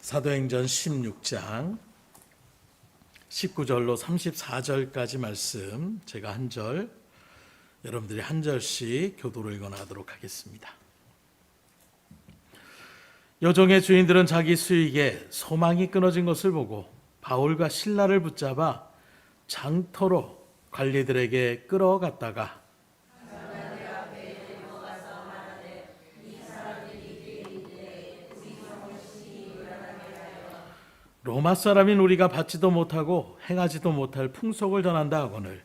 사도행전 16장 19절로 34절까지 말씀, 제가 한 절, 여러분들이 한 절씩 교도로 읽어나가도록 하겠습니다. 여종의 주인들은 자기 수익에 소망이 끊어진 것을 보고 바울과 실라를 붙잡아 장터로 관리들에게 끌어갔다가 로마 사람인 우리가 받지도 못하고 행하지도 못할 풍속을 전한다 하거늘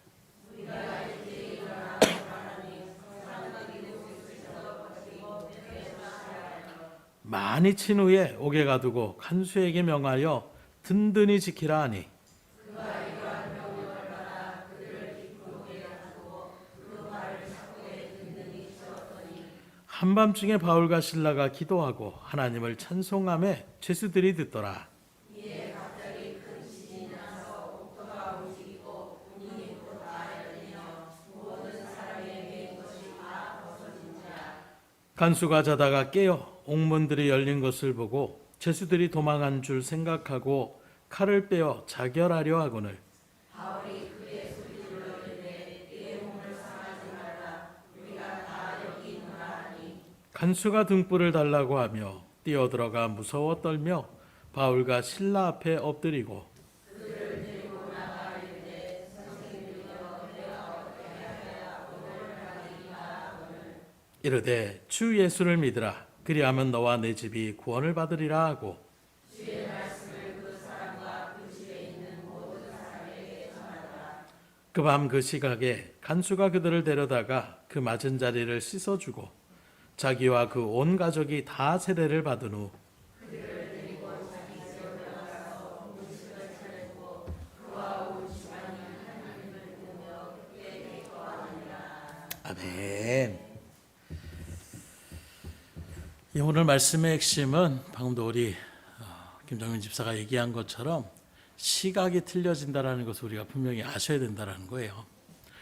많이 친 후에 옥에 가두고 간수에게 명하여 든든히 지키라 하니 한밤중에 바울과 실라가 기도하고 하나님을 찬송하며 죄수들이 듣더라. 간수가 자다가 깨어 옥문들이 열린 것을 보고 죄수들이 도망한 줄 생각하고 칼을 빼어 자결하려 하거늘 간수가 등불을 달라고 하며 뛰어들어가 무서워 떨며 바울과 실라 앞에 엎드리고 이르되 주 예수를 믿으라. 그리하면 너와 내 집이 구원을 받으리라 하고 그 밤 그 시각에 간수가 그들을 데려다가 그 맞은 자리를 씻어주고 자기와 그 온 가족이 다 세례를 받은 후 아멘. 오늘 말씀의 핵심은 방금도 우리 김정윤 집사가 얘기한 것처럼 시각이 틀려진다는 것을 우리가 분명히 아셔야 된다는 거예요.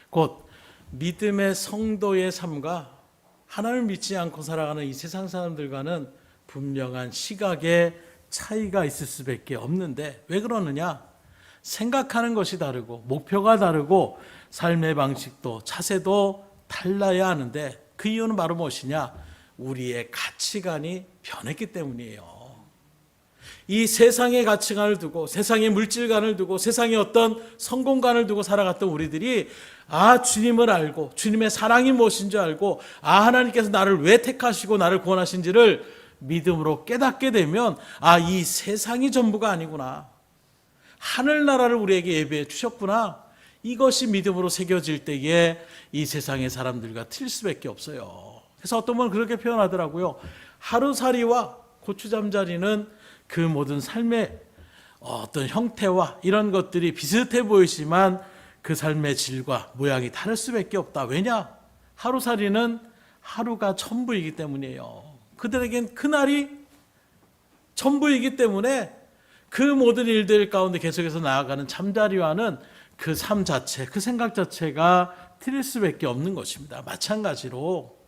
곧 믿음의 성도의 삶과 하나님을 믿지 않고 살아가는 이 세상 사람들과는 분명한 시각의 차이가 있을 수밖에 없는데 왜 그러느냐? 생각하는 것이 다르고 목표가 다르고 삶의 방식도 차세도 달라야 하는데 그 이유는 바로 무엇이냐? 우리의 가치관이 변했기 때문이에요. 이 세상의 가치관을 두고 세상의 물질관을 두고 세상의 어떤 성공관을 두고 살아갔던 우리들이 주님을 알고 주님의 사랑이 무엇인지 알고 하나님께서 나를 왜 택하시고 나를 구원하신지를 믿음으로 깨닫게 되면 이 세상이 전부가 아니구나. 하늘나라를 우리에게 예배해 주셨구나. 이것이 믿음으로 새겨질 때에 이 세상의 사람들과 틀릴 수밖에 없어요. 그래서 어떤 분은 그렇게 표현하더라고요. 하루살이와 고추잠자리는 그 모든 삶의 어떤 형태와 이런 것들이 비슷해 보이지만 그 삶의 질과 모양이 다를 수밖에 없다. 왜냐? 하루살이는 하루가 전부이기 때문이에요. 그들에겐 그날이 전부이기 때문에 그 모든 일들 가운데 계속해서 나아가는 잠자리와는 그 삶 자체, 그 생각 자체가 틀릴 수밖에 없는 것입니다. 마찬가지로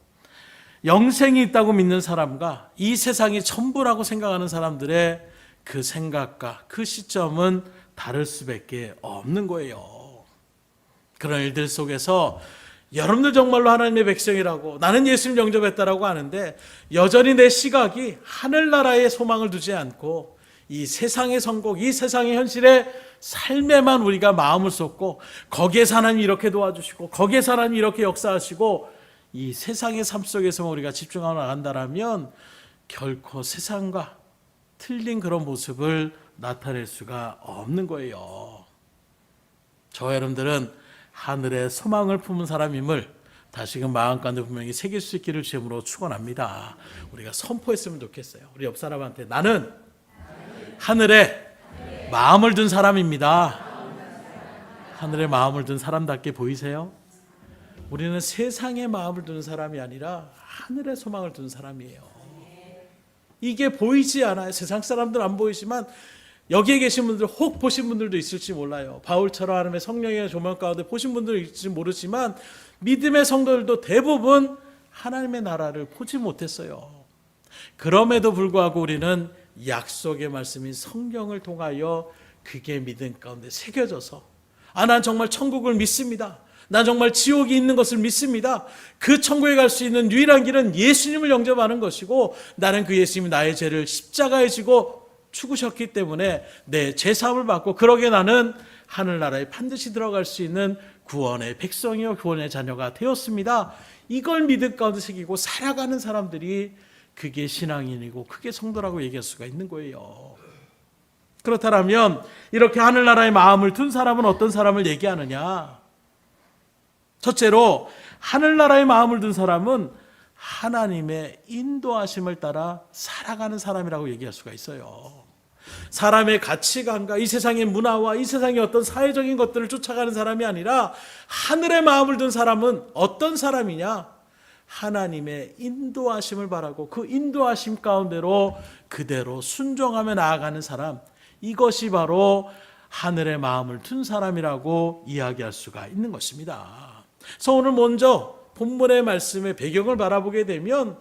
영생이 있다고 믿는 사람과 이 세상이 전부라고 생각하는 사람들의 그 생각과 그 시점은 다를 수밖에 없는 거예요. 그런 일들 속에서 여러분들 정말로 하나님의 백성이라고 나는 예수님 영접했다라고 하는데 여전히 내 시각이 하늘나라에 소망을 두지 않고 이 세상의 성공, 이 세상의 현실의 삶에만 우리가 마음을 쏟고 거기에서 하나님 이렇게 도와주시고 거기에서 하나님 이렇게 역사하시고 이 세상의 삶 속에서 우리가 집중하고 나간다면 결코 세상과 틀린 그런 모습을 나타낼 수가 없는 거예요. 저와 여러분들은 하늘의 소망을 품은 사람임을 다시금 마음 가운데 분명히 새길 수 있기를 주님으로 축원합니다. 우리가 선포했으면 좋겠어요. 우리 옆 사람한테 나는 하늘에 마음을 둔 사람입니다. 하늘에 마음을 둔 사람답게 보이세요? 우리는 세상에 마음을 두는 사람이 아니라 하늘에 소망을 두는 사람이에요. 이게 보이지 않아요. 세상 사람들 안 보이지만 여기에 계신 분들 혹 보신 분들도 있을지 몰라요. 바울처럼 하나님의 성령의 조명 가운데 보신 분들도 있을지 모르지만 믿음의 성도들도 대부분 하나님의 나라를 보지 못했어요. 그럼에도 불구하고 우리는 약속의 말씀인 성경을 통하여 그게 믿음 가운데 새겨져서 난 정말 천국을 믿습니다. 난 정말 지옥이 있는 것을 믿습니다. 그 천국에 갈 수 있는 유일한 길은 예수님을 영접하는 것이고 나는 그 예수님이 나의 죄를 십자가에 지고 죽으셨기 때문에 내 죄사함을 받고 그러게 나는 하늘나라에 반드시 들어갈 수 있는 구원의 백성이요 구원의 자녀가 되었습니다. 이걸 믿음 가운데 새기고 살아가는 사람들이 그게 신앙인이고 그게 성도라고 얘기할 수가 있는 거예요. 그렇다면 이렇게 하늘나라의 마음을 둔 사람은 어떤 사람을 얘기하느냐? 첫째로 하늘나라의 마음을 둔 사람은 하나님의 인도하심을 따라 살아가는 사람이라고 얘기할 수가 있어요. 사람의 가치관과 이 세상의 문화와 이 세상의 어떤 사회적인 것들을 쫓아가는 사람이 아니라 하늘의 마음을 둔 사람은 어떤 사람이냐? 하나님의 인도하심을 바라고 그 인도하심 가운데로 그대로 순종하며 나아가는 사람, 이것이 바로 하늘의 마음을 둔 사람이라고 이야기할 수가 있는 것입니다. 그래서 오늘 먼저 본문의 말씀의 배경을 바라보게 되면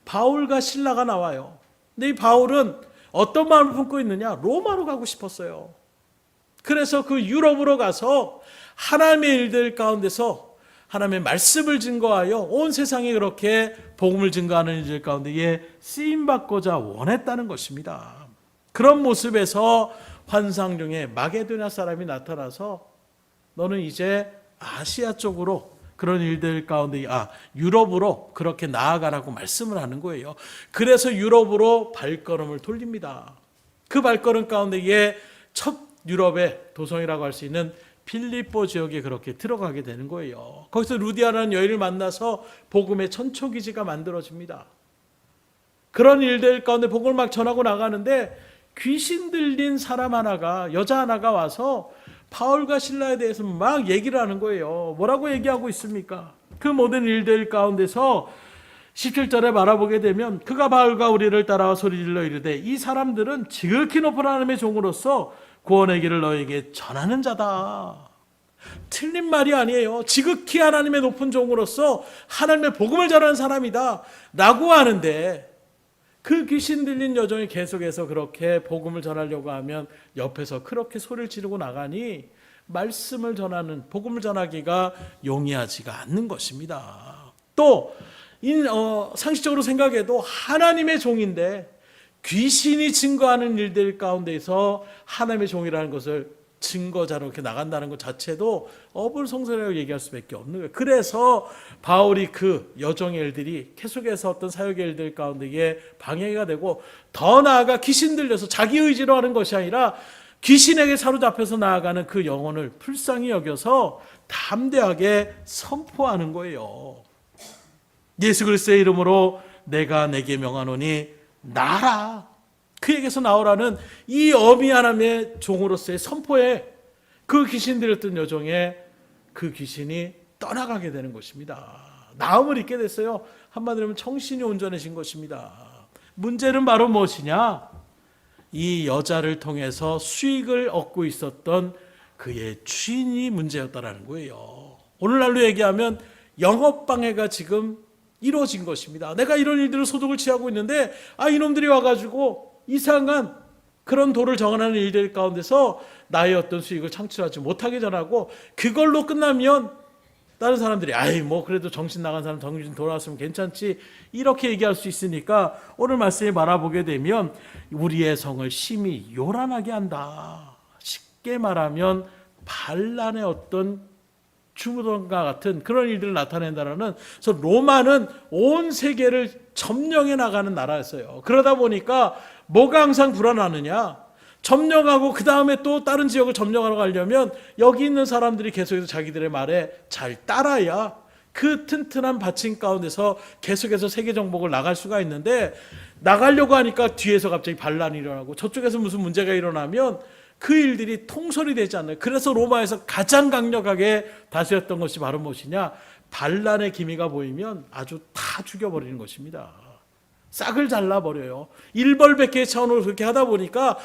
바울과 실라가 나와요. 근데 이 바울은 어떤 마음을 품고 있느냐? 로마로 가고 싶었어요. 그래서 그 유럽으로 가서 하나님의 일들 가운데서 하나님의 말씀을 증거하여 온 세상에 그렇게 복음을 증거하는 일들 가운데에 쓰임받고자 원했다는 것입니다. 그런 모습에서 환상 중에 마게도냐 사람이 나타나서 너는 이제 아시아 쪽으로 그런 일들 가운데 유럽으로 그렇게 나아가라고 말씀을 하는 거예요. 그래서 유럽으로 발걸음을 돌립니다. 그 발걸음 가운데에 첫 유럽의 도성이라고 할 수 있는 필리포 지역에 그렇게 들어가게 되는 거예요. 거기서 루디아라는 여인을 만나서 복음의 천초기지가 만들어집니다. 그런 일들 가운데 복음을 막 전하고 나가는데 귀신 들린 사람 하나가, 여자 하나가 와서 바울과 실라에 대해서 막 얘기를 하는 거예요. 뭐라고 얘기하고 있습니까? 그 모든 일들 가운데서 17절에 바라보게 되면 그가 바울과 우리를 따라와 소리질러 이르되 이 사람들은 지극히 높은 하나님의 종으로서 구원의 길을 너에게 전하는 자다. 틀린 말이 아니에요. 지극히 하나님의 높은 종으로서 하나님의 복음을 전하는 사람이다 라고 하는데 그 귀신 들린 여종이 계속해서 그렇게 복음을 전하려고 하면 옆에서 그렇게 소리를 지르고 나가니 말씀을 전하는, 복음을 전하기가 용이하지가 않는 것입니다. 또 상식적으로 생각해도 하나님의 종인데 귀신이 증거하는 일들 가운데서 하나님의 종이라는 것을 증거자로 이렇게 나간다는 것 자체도 어불성설이라고 얘기할 수밖에 없는 거예요. 그래서 바울이 그 여종의 일들이 계속해서 어떤 사역의 일들 가운데에 방해가 되고 더 나아가 귀신 들려서 자기 의지로 하는 것이 아니라 귀신에게 사로잡혀서 나아가는 그 영혼을 불쌍히 여겨서 담대하게 선포하는 거예요. 예수 그리스도의 이름으로 내가 내게 명하노니 나라. 그에게서 나오라는 이 어미 하나님의 종으로서의 선포에 그 귀신 들렸던 여종의 그 귀신이 떠나가게 되는 것입니다. 나음을 입게 됐어요. 한마디로 하면 청신이 온전해진 것입니다. 문제는 바로 무엇이냐? 이 여자를 통해서 수익을 얻고 있었던 그의 주인이 문제였다라는 거예요. 오늘날로 얘기하면 영업방해가 지금 이루어진 것입니다. 내가 이런 일들을 소득을 취하고 있는데 이놈들이 와가지고 이상한 그런 도를 정하는 일들 가운데서 나의 어떤 수익을 창출하지 못하게 전하고 그걸로 끝나면 다른 사람들이 그래도 정신 나간 사람 정신 돌아왔으면 괜찮지 이렇게 얘기할 수 있으니까 오늘 말씀에 바라보게 되면 우리의 성을 심히 요란하게 한다. 쉽게 말하면 반란의 어떤 주무동과 같은 그런 일들을 나타낸다라는. 그래서 로마는 온 세계를 점령해 나가는 나라였어요. 그러다 보니까 뭐가 항상 불안하느냐? 점령하고 그 다음에 또 다른 지역을 점령하러 가려면 여기 있는 사람들이 계속해서 자기들의 말에 잘 따라야 그 튼튼한 받침 가운데서 계속해서 세계 정복을 나갈 수가 있는데 나가려고 하니까 뒤에서 갑자기 반란이 일어나고 저쪽에서 무슨 문제가 일어나면 그 일들이 통솔이 되지 않나요? 그래서 로마에서 가장 강력하게 다스렸던 것이 바로 무엇이냐? 반란의 기미가 보이면 아주 다 죽여버리는 것입니다. 싹을 잘라버려요. 일벌백계의 차원으로 그렇게 하다 보니까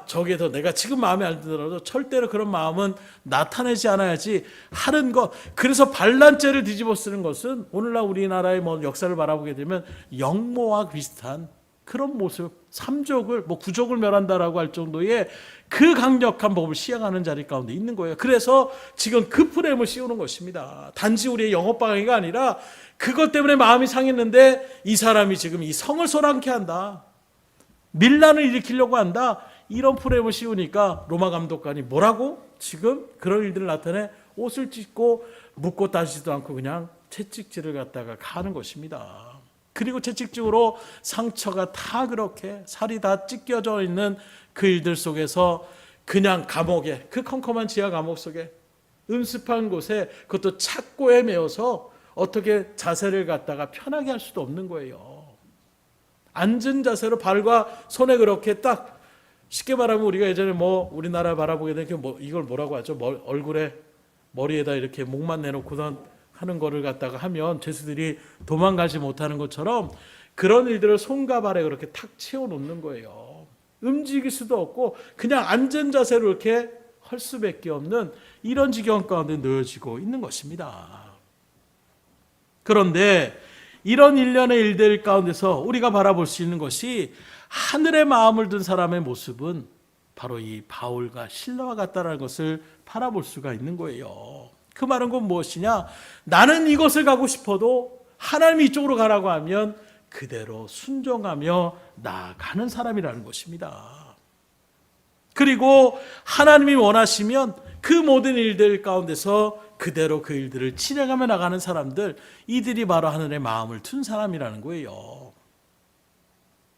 저게서 내가 지금 마음에 안 들더라도 절대로 그런 마음은 나타내지 않아야지 하는 것. 그래서 반란죄를 뒤집어 쓰는 것은 오늘날 우리나라의 역사를 바라보게 되면 영모와 비슷한 그런 모습, 삼족을 구족을 멸한다라고 할 정도의 그 강력한 법을 시행하는 자리 가운데 있는 거예요. 그래서 지금 그 프레임을 씌우는 것입니다. 단지 우리의 영업 방해가 아니라 그것 때문에 마음이 상했는데 이 사람이 지금 이 성을 소란케 한다, 밀란을 일으키려고 한다, 이런 프레임을 씌우니까 로마 감독관이 뭐라고? 지금 그런 일들을 나타내 옷을 찢고 묻고 따지지도 않고 그냥 채찍질을 갖다가 가는 것입니다. 그리고 채찍질로 상처가 다 그렇게 살이 다 찢겨져 있는 그 일들 속에서 그냥 감옥에, 그 컴컴한 지하 감옥 속에 음습한 곳에, 그것도 착고에 매어서 어떻게 자세를 갖다가 편하게 할 수도 없는 거예요. 앉은 자세로 발과 손에 그렇게 딱, 쉽게 말하면 우리가 예전에 우리나라 바라보게 되는 이걸 뭐라고 하죠? 얼굴에 머리에다 이렇게 목만 내놓고선 하는 거를 갖다가 하면 죄수들이 도망가지 못하는 것처럼 그런 일들을 손과 발에 그렇게 탁 채워놓는 거예요. 움직일 수도 없고 그냥 앉은 자세로 이렇게 할 수밖에 없는 이런 지경 가운데 놓여지고 있는 것입니다. 그런데 이런 일련의 일들 가운데서 우리가 바라볼 수 있는 것이, 하늘의 마음을 든 사람의 모습은 바로 이 바울과 실라와 같다는 것을 바라볼 수가 있는 거예요. 그 말은 곧 무엇이냐? 나는 이곳을 가고 싶어도 하나님이 이쪽으로 가라고 하면 그대로 순종하며 나아가는 사람이라는 것입니다. 그리고 하나님이 원하시면 그 모든 일들 가운데서 그대로 그 일들을 진행하며 나가는 사람들, 이들이 바로 하늘의 마음을 둔 사람이라는 거예요.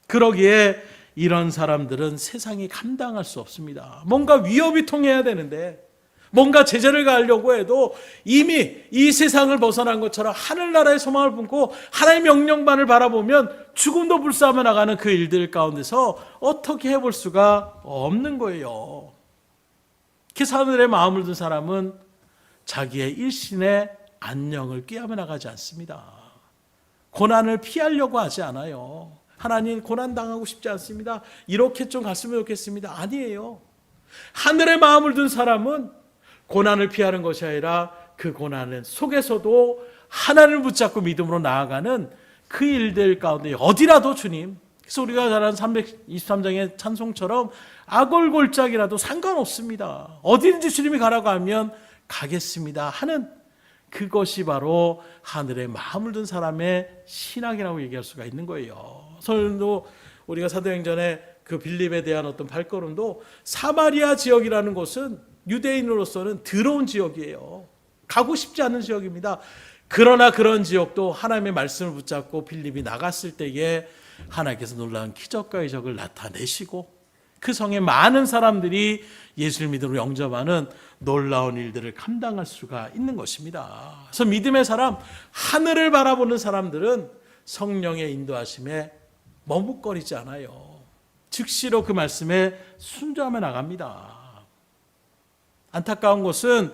그러기에 이런 사람들은 세상이 감당할 수 없습니다. 뭔가 위협이 통해야 되는데, 뭔가 제재를 가하려고 해도 이미 이 세상을 벗어난 것처럼 하늘나라의 소망을 품고 하나님의 명령만을 바라보면 죽음도 불사하며 나가는 그 일들 가운데서 어떻게 해볼 수가 없는 거예요. 그래서 하늘의 마음을 둔 사람은 자기의 일신의 안녕을 꾀하며 나가지 않습니다. 고난을 피하려고 하지 않아요. 하나님, 고난 당하고 싶지 않습니다, 이렇게 좀 갔으면 좋겠습니다, 아니에요. 하늘의 마음을 둔 사람은 고난을 피하는 것이 아니라 그 고난 속에서도 하나님을 붙잡고 믿음으로 나아가는 그 일들 가운데 어디라도 주님, 그래서 우리가 잘 아는 323장의 찬송처럼 아골골짝이라도 상관없습니다, 어디든지 주님이 가라고 하면 가겠습니다 하는, 그것이 바로 하늘의 마음을 둔 사람의 신앙이라고 얘기할 수가 있는 거예요. 설도 우리가 사도행전에 그 빌립에 대한 어떤 발걸음도, 사마리아 지역이라는 곳은 유대인으로서는 더러운 지역이에요. 가고 싶지 않은 지역입니다. 그러나 그런 지역도 하나님의 말씀을 붙잡고 빌립이 나갔을 때에 하나님께서 놀라운 기적과 이적을 나타내시고 그 성에 많은 사람들이 예수를 믿음으로 영접하는 놀라운 일들을 감당할 수가 있는 것입니다. 그래서 믿음의 사람, 하늘을 바라보는 사람들은 성령의 인도하심에 머뭇거리지 않아요. 즉시로 그 말씀에 순종하며 나갑니다. 안타까운 것은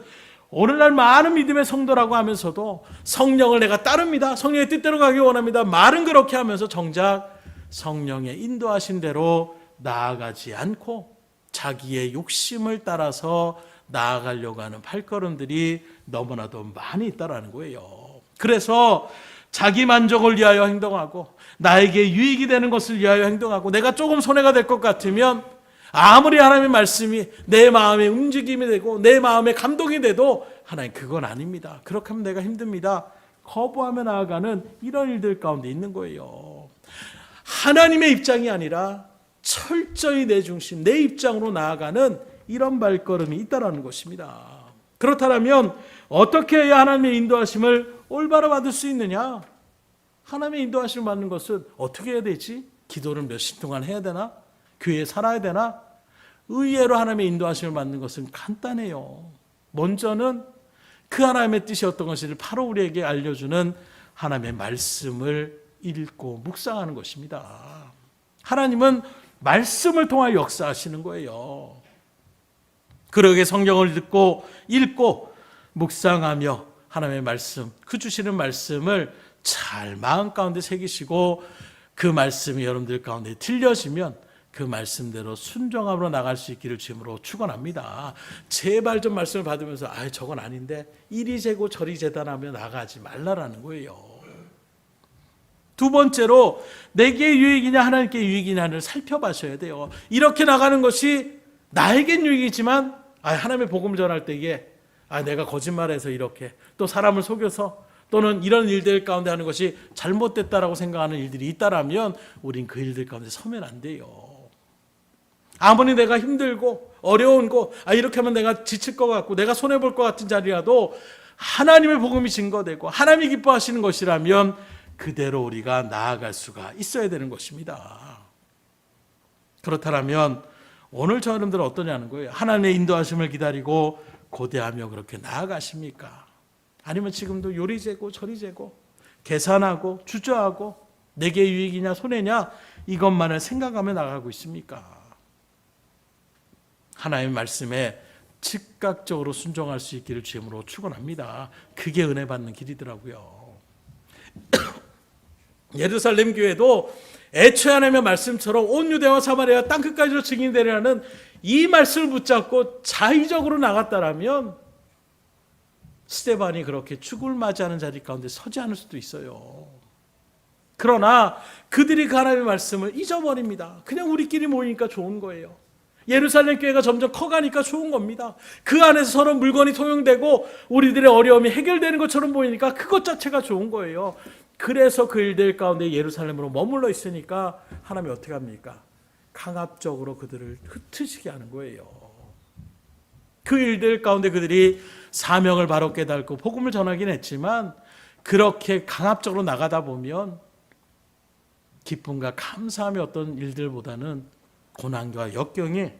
오늘날 많은 믿음의 성도라고 하면서도 성령을 내가 따릅니다, 성령의 뜻대로 가기 원합니다, 말은 그렇게 하면서 정작 성령의 인도하신 대로 나아가지 않고 자기의 욕심을 따라서 나아가려고 하는 발걸음들이 너무나도 많이 있다는 거예요. 그래서 자기 만족을 위하여 행동하고 나에게 유익이 되는 것을 위하여 행동하고 내가 조금 손해가 될 것 같으면 아무리 하나님의 말씀이 내 마음의 움직임이 되고 내 마음의 감동이 돼도 하나님, 그건 아닙니다, 그렇게 하면 내가 힘듭니다, 거부하며 나아가는 이런 일들 가운데 있는 거예요. 하나님의 입장이 아니라 철저히 내 중심, 내 입장으로 나아가는 이런 발걸음이 있다는 것입니다. 그렇다면 어떻게 해야 하나님의 인도하심을 올바로 받을 수 있느냐? 하나님의 인도하심을 받는 것은 어떻게 해야 되지? 기도를 몇십 동안 해야 되나? 교회에 살아야 되나? 의외로 하나님의 인도하심을 받는 것은 간단해요. 먼저는 그 하나님의 뜻이 어떤 것인지를 바로 우리에게 알려주는 하나님의 말씀을 읽고 묵상하는 것입니다. 하나님은 말씀을 통하여 역사하시는 거예요. 그러기에 성경을 듣고 읽고 묵상하며 하나님의 말씀, 그 주시는 말씀을 잘 마음 가운데 새기시고 그 말씀이 여러분들 가운데 들려지면 그 말씀대로 순종함으로 나갈 수 있기를 주님으로 축원합니다. 제발 좀 말씀을 받으면서 저건 아닌데 이리 재고 저리 재단하며 나가지 말라라는 거예요. 두 번째로 내게 유익이냐 하나님께 유익이냐를 살펴봐셔야 돼요. 이렇게 나가는 것이 나에겐 유익이지만 하나님의 복음을 전할 때에 내가 거짓말해서 이렇게 또 사람을 속여서 또는 이런 일들 가운데 하는 것이 잘못됐다라고 생각하는 일들이 있다라면 우린 그 일들 가운데 서면 안 돼요. 아무리 내가 힘들고 어려운 거 이렇게 하면 내가 지칠 것 같고 내가 손해볼 것 같은 자리라도 하나님의 복음이 증거되고 하나님이 기뻐하시는 것이라면 그대로 우리가 나아갈 수가 있어야 되는 것입니다. 그렇다면 오늘 저 여러분들은 어떠냐는 거예요. 하나님의 인도하심을 기다리고 고대하며 그렇게 나아가십니까? 아니면 지금도 요리 재고 저리 재고 계산하고 주저하고 내게 유익이냐 손해냐 이것만을 생각하며 나가고 있습니까? 하나님의 말씀에 즉각적으로 순종할 수 있기를 주님으로 축원합니다. 그게 은혜 받는 길이더라고요. 예루살렘 교회도 애초에 하나님의 말씀처럼 온 유대와 사마리아 땅끝까지로 증인되리라는 이 말씀을 붙잡고 자의적으로 나갔다라면 스데반이 그렇게 죽음을 맞이하는 자리 가운데 서지 않을 수도 있어요. 그러나 그들이 그 하나님의 말씀을 잊어버립니다. 그냥 우리끼리 모이니까 좋은 거예요. 예루살렘 교회가 점점 커가니까 좋은 겁니다. 그 안에서 서로 물건이 통용되고 우리들의 어려움이 해결되는 것처럼 보이니까 그것 자체가 좋은 거예요. 그래서 그 일들 가운데 예루살렘으로 머물러 있으니까 하나님이 어떻게 합니까? 강압적으로 그들을 흩으시게 하는 거예요. 그 일들 가운데 그들이 사명을 바로 깨닫고 복음을 전하긴 했지만 그렇게 강압적으로 나가다 보면 기쁨과 감사함의 어떤 일들보다는 고난과 역경이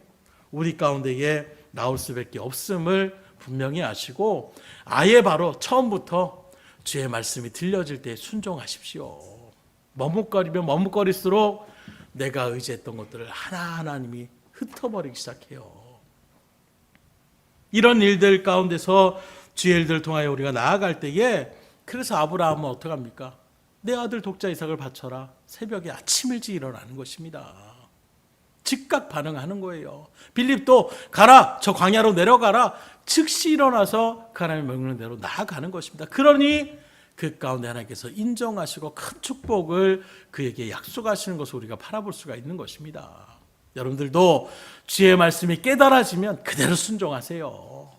우리 가운데에 나올 수밖에 없음을 분명히 아시고 아예 바로 처음부터 주의 말씀이 들려질 때 순종하십시오. 머뭇거리면 머뭇거릴수록 내가 의지했던 것들을 하나님이 흩어버리기 시작해요. 이런 일들 가운데서 주의 일들을 통하여 우리가 나아갈 때에 그래서 아브라함은 어떻게 합니까? 내 아들 독자 이삭을 바쳐라. 새벽에 아침 일찍 일어나는 것입니다. 즉각 반응하는 거예요. 빌립도 가라 저 광야로 내려가라 즉시 일어나서 그 하나님의 명령한 대로 나아가는 것입니다. 그러니 그 가운데 하나님께서 인정하시고 큰 축복을 그에게 약속하시는 것을 우리가 바라볼 수가 있는 것입니다. 여러분들도 주의 말씀이 깨달아지면 그대로 순종하세요.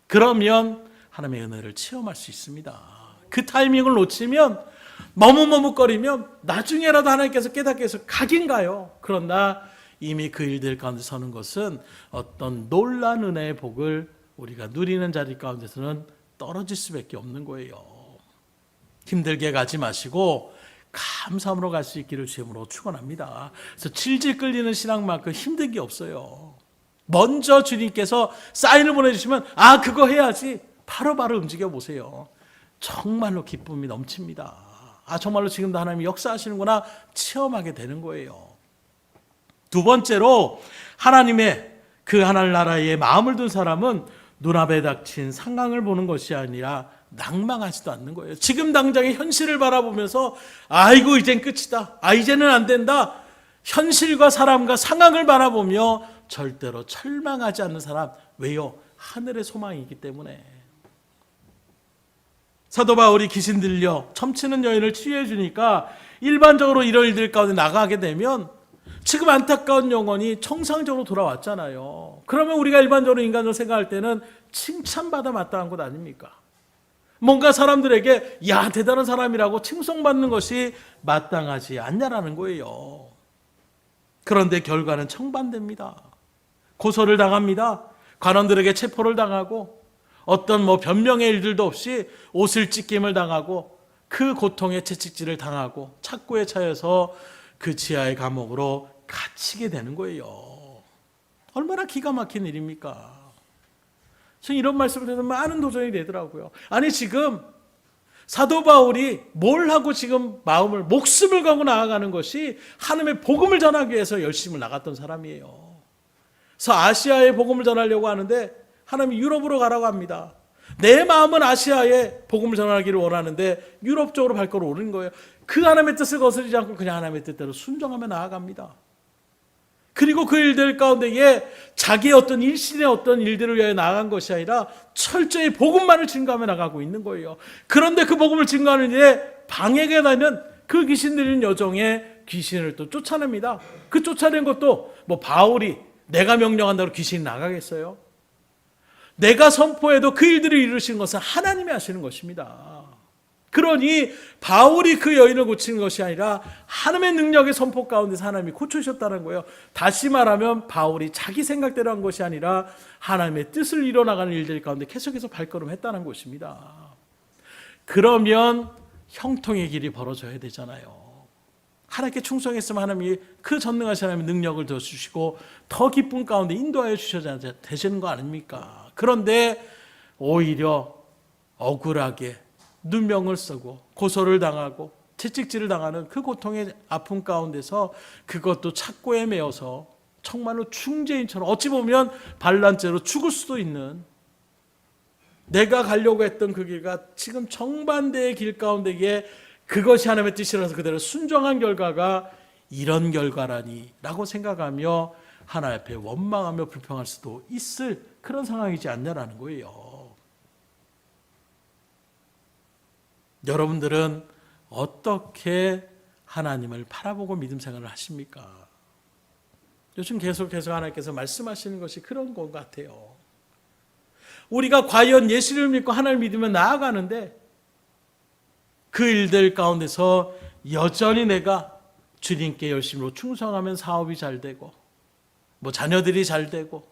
그러면 하나님의 은혜를 체험할 수 있습니다. 그 타이밍을 놓치면 머뭇머뭇거리면 나중에라도 하나님께서 깨닫게 해서 가긴 가요. 그러나 이미 그 일들 가운데 서는 것은 어떤 놀라운 은혜의 복을 우리가 누리는 자리 가운데서는 떨어질 수밖에 없는 거예요. 힘들게 가지 마시고 감사함으로 갈 수 있기를 주님으로 축원합니다. 그래서 질질 끌리는 신앙만큼 힘든 게 없어요. 먼저 주님께서 사인을 보내주시면 그거 해야지 바로바로 움직여 보세요. 정말로 기쁨이 넘칩니다. 정말로 지금도 하나님이 역사하시는구나 체험하게 되는 거예요. 두 번째로 하나님의 그 하늘나라에 마음을 둔 사람은 눈앞에 닥친 상황을 보는 것이 아니라 낭망하지도 않는 거예요. 지금 당장의 현실을 바라보면서 아이고 이젠 끝이다. 이제는 안 된다. 현실과 사람과 상황을 바라보며 절대로 철망하지 않는 사람. 왜요? 하늘의 소망이 있기 때문에. 사도 바울이 귀신 들려 점치는 여인을 치유해 주니까 일반적으로 이런 일들 가운데 나가게 되면 지금 안타까운 영혼이 정상적으로 돌아왔잖아요. 그러면 우리가 일반적으로 인간으로 생각할 때는 칭찬받아 마땅한 것 아닙니까? 뭔가 사람들에게 야 대단한 사람이라고 칭송받는 것이 마땅하지 않냐라는 거예요. 그런데 결과는 정반대입니다. 고소를 당합니다. 관원들에게 체포를 당하고 어떤 변명의 일들도 없이 옷을 찢김을 당하고 그 고통의 채찍질을 당하고 착고에 차여서 그 지하의 감옥으로 갇히게 되는 거예요. 얼마나 기가 막힌 일입니까? 저는 이런 말씀을 해서 많은 도전이 되더라고요. 지금 사도 바울이 뭘 하고 지금 목숨을 걸고 나아가는 것이 하나님의 복음을 전하기 위해서 열심히 나갔던 사람이에요. 그래서 아시아에 복음을 전하려고 하는데 하나님이 유럽으로 가라고 합니다. 내 마음은 아시아에 복음을 전하기를 원하는데 유럽 쪽으로 발걸음 오른 거예요. 그 하나님의 뜻을 거스르지 않고 그냥 하나님의 뜻대로 순종하며 나아갑니다. 그리고 그 일들 가운데에 자기의 어떤 일신의 어떤 일들을 위하여 나아간 것이 아니라 철저히 복음만을 증거하며 나가고 있는 거예요. 그런데 그 복음을 증거하는 일에 방해가 되면 그 귀신 들린 여종의 귀신을 또 쫓아냅니다. 그 쫓아낸 것도 뭐 바울이 내가 명령한다고 귀신이 나가겠어요? 내가 선포해도 그 일들을 이루시는 것은 하나님이 하시는 것입니다. 그러니 바울이 그 여인을 고치는 것이 아니라 하나님의 능력의 선포 가운데서 하나님이 고쳐주셨다는 거예요. 다시 말하면 바울이 자기 생각대로 한 것이 아니라 하나님의 뜻을 이뤄나가는 일들 가운데 계속해서 발걸음했다는 것입니다. 그러면 형통의 길이 벌어져야 되잖아요. 하나님께 충성했으면 하나님이 그 전능하신 하나님의 능력을 더 주시고 더 기쁨 가운데 인도하여 주셔야 되시는 거 아닙니까? 그런데 오히려 억울하게 누명을 쓰고 고소를 당하고 채찍질을 당하는 그 고통의 아픔 가운데서 그것도 착고에 매여서 정말로 중죄인처럼 어찌 보면 반란죄로 죽을 수도 있는, 내가 가려고 했던 그 길과 지금 정반대의 길 가운데에 그것이 하나님의 뜻이라서 그대로 순종한 결과가 이런 결과라니 라고 생각하며 하나님 앞에 원망하며 불평할 수도 있을 그런 상황이지 않냐라는 거예요. 여러분들은 어떻게 하나님을 바라보고 믿음 생활을 하십니까? 요즘 계속해서 하나님께서 말씀하시는 것이 그런 것 같아요. 우리가 과연 예수를 믿고 하나님을 믿으며 나아가는데 그 일들 가운데서 여전히 내가 주님께 열심으로 충성하면 사업이 잘 되고 뭐 자녀들이 잘 되고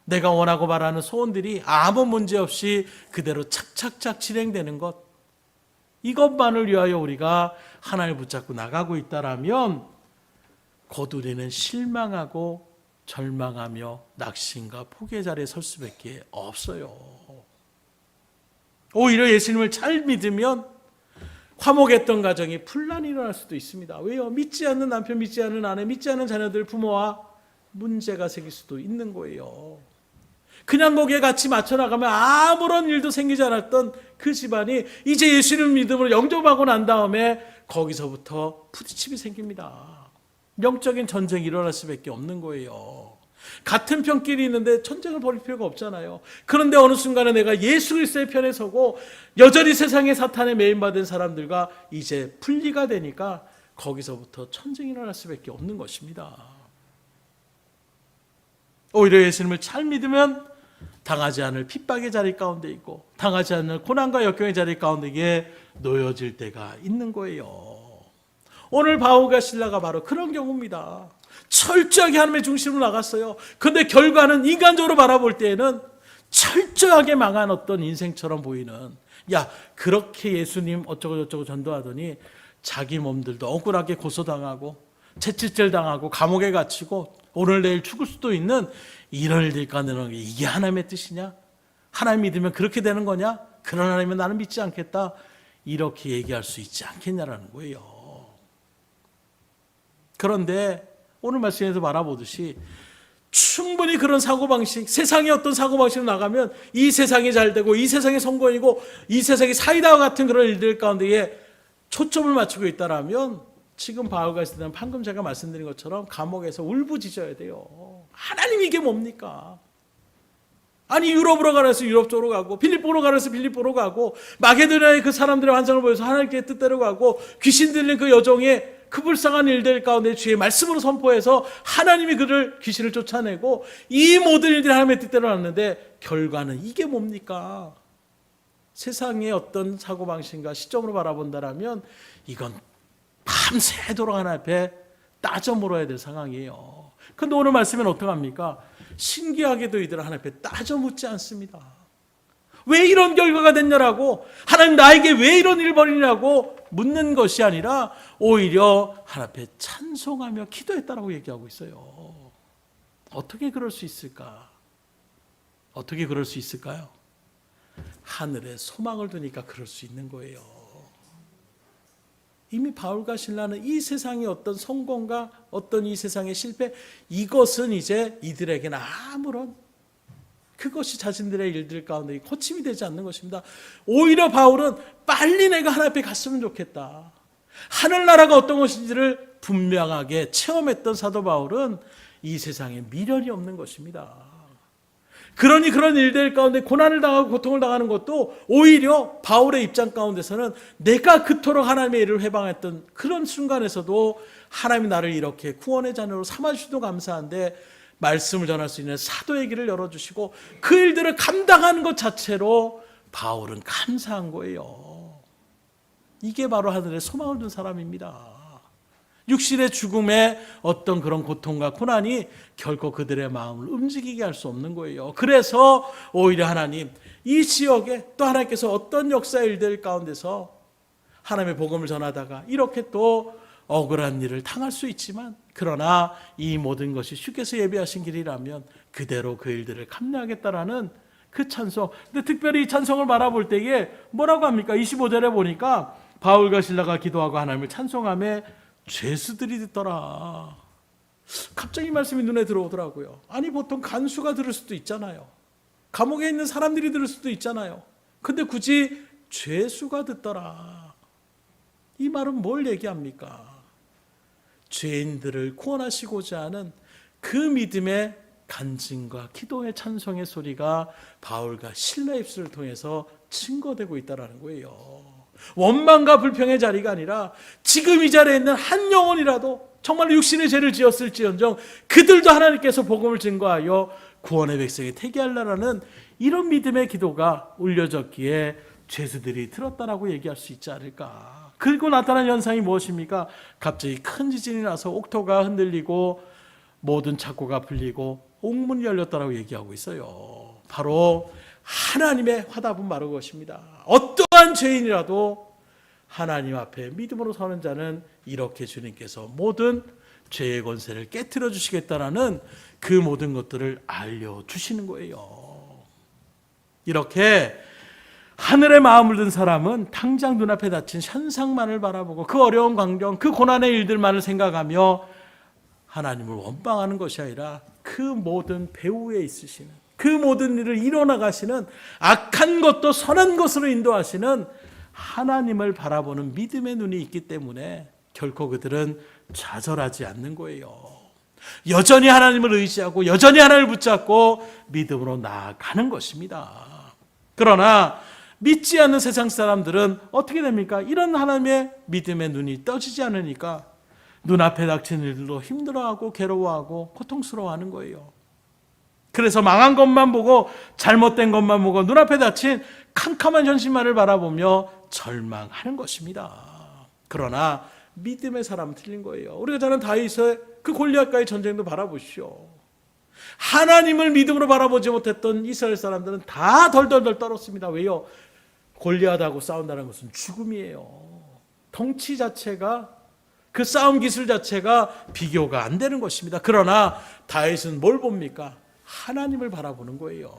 내가 원하고 바라는 소원들이 아무 문제 없이 그대로 착착착 진행되는 것, 이것만을 위하여 우리가 하나님을 붙잡고 나가고 있다라면 곧 우리는 실망하고 절망하며 낙심과 포기의 자리에 설 수밖에 없어요. 오히려 예수님을 잘 믿으면 화목했던 가정이 분란이 일어날 수도 있습니다. 왜요? 믿지 않는 남편, 믿지 않는 아내, 믿지 않는 자녀들, 부모와 문제가 생길 수도 있는 거예요. 그냥 거기에 같이 맞춰나가면 아무런 일도 생기지 않았던 그 집안이 이제 예수님을 믿음으로 영접하고 난 다음에 거기서부터 부딪힘이 생깁니다. 영적인 전쟁이 일어날 수밖에 없는 거예요. 같은 편끼리 있는데 전쟁을 벌일 필요가 없잖아요. 그런데 어느 순간에 내가 예수 그리스도의 편에 서고 여전히 세상의 사탄에 매인받은 사람들과 이제 분리가 되니까 거기서부터 전쟁이 일어날 수밖에 없는 것입니다. 오히려 예수님을 잘 믿으면 당하지 않을 핍박의 자리 가운데 있고 당하지 않을 고난과 역경의 자리 가운데에 놓여질 때가 있는 거예요. 오늘 바울과 실라가 바로 그런 경우입니다. 철저하게 하나님의 중심으로 나갔어요. 그런데 결과는 인간적으로 바라볼 때에는 철저하게 망한 어떤 인생처럼 보이는, 야 그렇게 예수님 어쩌고 저쩌고 전도하더니 자기 몸들도 억울하게 고소당하고 채찍질 당하고 감옥에 갇히고 오늘 내일 죽을 수도 있는 이런 일들 가운데 이게 하나님의 뜻이냐? 하나님 믿으면 그렇게 되는 거냐? 그런 하나님은 나는 믿지 않겠다. 이렇게 얘기할 수 있지 않겠냐라는 거예요. 그런데 오늘 말씀에서 바라보듯이 충분히 그런 사고방식, 세상의 어떤 사고방식으로 나가면 이 세상이 잘 되고 이 세상이 성공이고 이 세상이 사이다와 같은 그런 일들 가운데에 초점을 맞추고 있다라면 지금 바울과 있을 때는 방금 제가 말씀드린 것처럼 감옥에서 울부짖어야 돼요. 하나님 이게 뭡니까? 아니 유럽으로 가라서 유럽 쪽으로 가고 빌립보로 가라서 빌립보로 가고 마게도냐의 그 사람들의 환상을 보여서 하나님께 뜻대로 가고 귀신 들린 그 여종의 그 불쌍한 일들 가운데 주의 말씀으로 선포해서 하나님이 그를 귀신을 쫓아내고 이 모든 일들이 하나님의 뜻대로 났는데 결과는 이게 뭡니까? 세상의 어떤 사고방식과 시점으로 바라본다라면 이건 밤새도록 하나님 앞에 따져 물어야 될 상황이에요. 그런데 오늘 말씀은 어떡합니까? 신기하게도 이들은 하나님 앞에 따져 묻지 않습니다. 왜 이런 결과가 됐냐라고, 하나님 나에게 왜 이런 일을 벌이냐고 묻는 것이 아니라 오히려 하나님 앞에 찬송하며 기도했다라고 얘기하고 있어요. 어떻게 그럴 수 있을까? 어떻게 그럴 수 있을까요? 하늘에 소망을 두니까 그럴 수 있는 거예요. 이미 바울과 실라는 이 세상의 어떤 성공과 어떤 이 세상의 실패, 이것은 이제 이들에게는 아무런 그것이 자신들의 일들 가운데 고침이 되지 않는 것입니다. 오히려 바울은 빨리 내가 하나님 앞에 갔으면 좋겠다. 하늘나라가 어떤 것인지를 분명하게 체험했던 사도 바울은 이 세상에 미련이 없는 것입니다. 그러니 그런 일들 가운데 고난을 당하고 고통을 당하는 것도 오히려 바울의 입장 가운데서는 내가 그토록 하나님의 일을 회방했던 그런 순간에서도 하나님이 나를 이렇게 구원의 자녀로 삼아주셔도 감사한데 말씀을 전할 수 있는 사도의 길을 열어주시고 그 일들을 감당하는 것 자체로 바울은 감사한 거예요. 이게 바로 하늘에 소망을 둔 사람입니다. 육신의 죽음의 어떤 그런 고통과 고난이 결코 그들의 마음을 움직이게 할 수 없는 거예요. 그래서 오히려 하나님 이 지역에 또 하나님께서 어떤 역사 일들 가운데서 하나님의 복음을 전하다가 이렇게 또 억울한 일을 당할 수 있지만 그러나 이 모든 것이 주께서 예비하신 길이라면 그대로 그 일들을 감내하겠다라는 그 찬송. 근데 특별히 이 찬송을 바라볼 때에 뭐라고 합니까? 25절에 보니까 바울과 실라가 기도하고 하나님을 찬송하며 죄수들이 듣더라. 갑자기 말씀이 눈에 들어오더라고요. 아니 보통 간수가 들을 수도 있잖아요. 감옥에 있는 사람들이 들을 수도 있잖아요. 근데 굳이 죄수가 듣더라. 이 말은 뭘 얘기합니까? 죄인들을 구원하시고자 하는 그 믿음의 간증과 기도의 찬송의 소리가 바울과 실라의 입술을 통해서 증거되고 있다는 거예요. 원망과 불평의 자리가 아니라 지금 이 자리에 있는 한 영혼이라도 정말 육신의 죄를 지었을지언정 그들도 하나님께서 복음을 증거하여 구원의 백성에 태기하려는 이런 믿음의 기도가 울려졌기에 죄수들이 들었다라고 얘기할 수 있지 않을까. 그리고 나타난 현상이 무엇입니까? 갑자기 큰 지진이 나서 옥토가 흔들리고 모든 창고가 풀리고 옥문이 열렸다라고 얘기하고 있어요. 바로 하나님의 화답은 바로 그것입니다. 어떠한 죄인이라도 하나님 앞에 믿음으로 서는 자는 이렇게 주님께서 모든 죄의 권세를 깨트려 주시겠다라는 그 모든 것들을 알려주시는 거예요. 이렇게 하늘의 마음을 든 사람은 당장 눈앞에 닥친 현상만을 바라보고 그 어려운 광경, 그 고난의 일들만을 생각하며 하나님을 원망하는 것이 아니라 그 모든 배후에 있으시는 그 모든 일을 이뤄나가시는 악한 것도 선한 것으로 인도하시는 하나님을 바라보는 믿음의 눈이 있기 때문에 결코 그들은 좌절하지 않는 거예요. 여전히 하나님을 의지하고 여전히 하나님을 붙잡고 믿음으로 나아가는 것입니다. 그러나 믿지 않는 세상 사람들은 어떻게 됩니까? 이런 하나님의 믿음의 눈이 떠지지 않으니까 눈앞에 닥친 일들로 힘들어하고 괴로워하고 고통스러워하는 거예요. 그래서 망한 것만 보고 잘못된 것만 보고 눈앞에 닥친 캄캄한 현실만을 바라보며 절망하는 것입니다. 그러나 믿음의 사람은 틀린 거예요. 우리가 잘 아는 다윗의 그 골리앗과의 전쟁도 바라보시오. 하나님을 믿음으로 바라보지 못했던 이스라엘 사람들은 다 덜덜덜 떨었습니다. 왜요? 골리앗하고 싸운다는 것은 죽음이에요. 덩치 자체가 그 싸움 기술 자체가 비교가 안 되는 것입니다. 그러나 다윗은 뭘 봅니까? 하나님을 바라보는 거예요.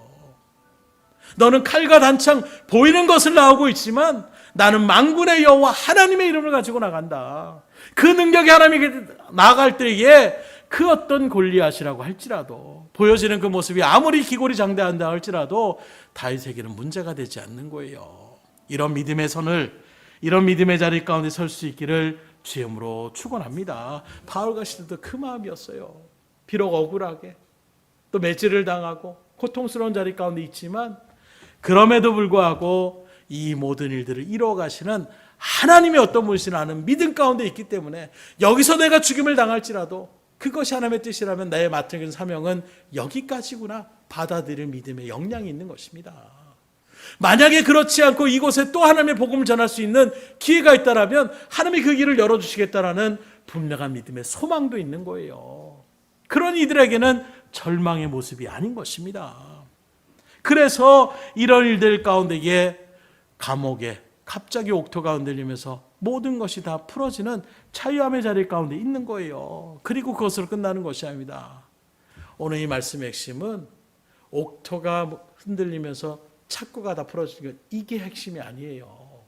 너는 칼과 단창 보이는 것을 나오고 있지만 나는 만군의 여호와 하나님의 이름을 가지고 나간다. 그 능력이 하나님에게 나아갈 때에 그 어떤 골리앗이라고 할지라도 보여지는 그 모습이 아무리 기골이 장대한다 할지라도 다윗에게는 문제가 되지 않는 거예요. 이런 믿음의 선을 이런 믿음의 자리 가운데 설 수 있기를 주임으로 축원합니다. 바울과 시들도 그 마음이었어요. 비록 억울하게 또 매질을 당하고 고통스러운 자리 가운데 있지만 그럼에도 불구하고 이 모든 일들을 이루어가시는 하나님의 어떤 분이시나 하는 믿음 가운데 있기 때문에 여기서 내가 죽임을 당할지라도 그것이 하나님의 뜻이라면 나의 맡은 사명은 여기까지구나 받아들일 믿음의 역량이 있는 것입니다. 만약에 그렇지 않고 이곳에 또 하나님의 복음을 전할 수 있는 기회가 있다라면 하나님이 그 길을 열어주시겠다라는 분명한 믿음의 소망도 있는 거예요. 그런 이들에게는 절망의 모습이 아닌 것입니다. 그래서 이런 일들 가운데에 감옥에 갑자기 옥토가 흔들리면서 모든 것이 다 풀어지는 자유함의 자리 가운데 있는 거예요. 그리고 그것으로 끝나는 것이 아닙니다. 오늘 이 말씀의 핵심은 옥토가 흔들리면서 착고가 다 풀어지는 것, 이게 핵심이 아니에요.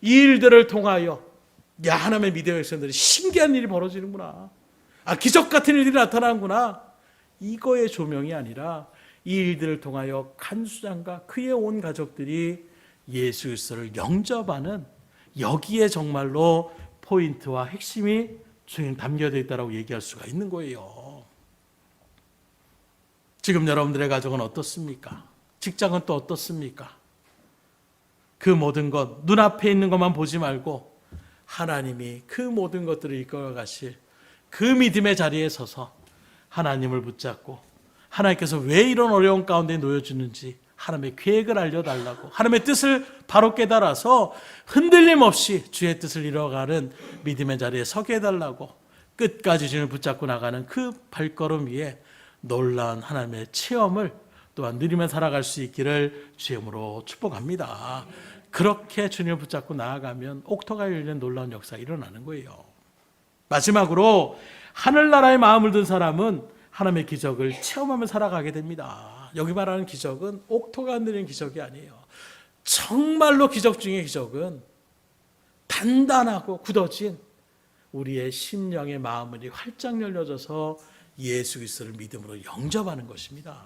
이 일들을 통하여 야 하나님의 믿음의 백성들이 신기한 일이 벌어지는구나. 기적 같은 일들이 나타나는구나. 이거의 조명이 아니라 이 일들을 통하여 간수장과 그의 온 가족들이 예수 그리스도를 영접하는 여기에 정말로 포인트와 핵심이 담겨져 있다고 얘기할 수가 있는 거예요. 지금 여러분들의 가정은 어떻습니까? 직장은 또 어떻습니까? 그 모든 것, 눈앞에 있는 것만 보지 말고 하나님이 그 모든 것들을 이끌어 가실 그 믿음의 자리에 서서 하나님을 붙잡고 하나님께서 왜 이런 어려운 가운데 놓여주는지 하나님의 계획을 알려달라고, 하나님의 뜻을 바로 깨달아서 흔들림 없이 주의 뜻을 이뤄가는 믿음의 자리에 서게 해달라고, 끝까지 주님을 붙잡고 나가는 그 발걸음 위에 놀라운 하나님의 체험을 또한 누리며 살아갈 수 있기를 주님으로 축복합니다. 그렇게 주님을 붙잡고 나아가면 옥토가 열리는 놀라운 역사가 일어나는 거예요. 마지막으로 하늘나라의 마음을 든 사람은 하나님의 기적을 체험하며 살아가게 됩니다. 여기 말하는 기적은 옥토가 흔들리는 기적이 아니에요. 정말로 기적 중의 기적은 단단하고 굳어진 우리의 심령의 마음이 활짝 열려져서 예수 그리스도를 믿음으로 영접하는 것입니다.